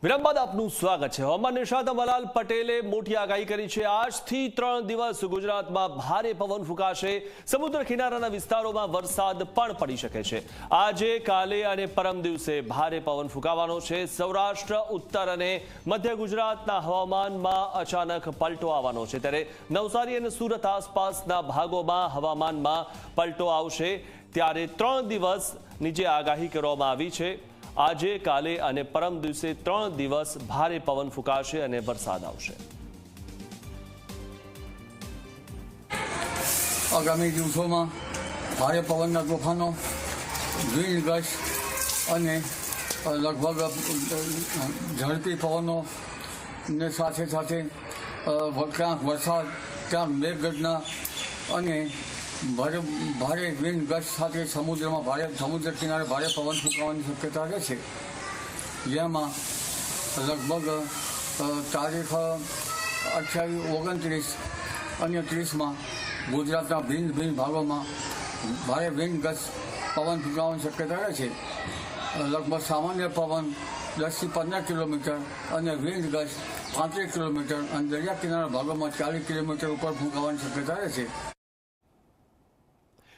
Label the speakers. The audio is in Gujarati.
Speaker 1: વિરામ બાદ આપનું સ્વાગત છે। હવામાન નિષ્ણાત અંબાલાલ પટેલે મોટી આગાહી કરી છે। આજથી 3 દિવસ ગુજરાતમાં ભારે પવન ફૂંકાશે। સમુદ્ર કિનારાના વિસ્તારોમાં વરસાદ પણ પડી શકે છે। આજે, કાલે અને પરમ દિવસે ભારે પવન ફૂંકાવાનો છે। સૌરાષ્ટ્ર, ઉત્તર અને મધ્ય ગુજરાતના હવામાનમાં અચાનક પલટો આવવાનો છે, ત્યારે નવસારી અને સુરત આસપાસના ભાગોમાં હવામાનમાં પલટો આવશે। ત્યારે 3 દિવસની જે આગાહી કરવામાં આવી છે, આજે, કાલે અને પરમ દિવસે 3 દિવસ ભારે પવન ફૂંકાશે અને વરસાદ આવશે।
Speaker 2: આગામી દિવસોમાં ભારે પવનના તોફાનો, વીજ ગશ અને લગભગ ઝડપી પવનો ને સાથે સાથે ક્યાંક વરસાદ, ક્યાંક મેઘગર્જના અને ભારે વિન્ડ ગસ્ટ સાથે સમુદ્ર કિનારે ભારે પવન ફૂંકાવાની શક્યતા રહેશે, જેમાં લગભગ તારીખ 28, 29 અને 30માં ગુજરાતના ભિન્ન ભાગોમાં ભારે વિન્ડ ગસ્ટ પવન ફૂંકાવાની શક્યતા રહેશે। લગભગ સામાન્ય પવન 10 થી 15 કિલોમીટર અને વિન્ડ ગસ્ટ 35 કિલોમીટર અને દરિયા કિનારા ભાગોમાં 40 કિલોમીટર ઉપર ફૂંકાવાની શક્યતા રહેશે।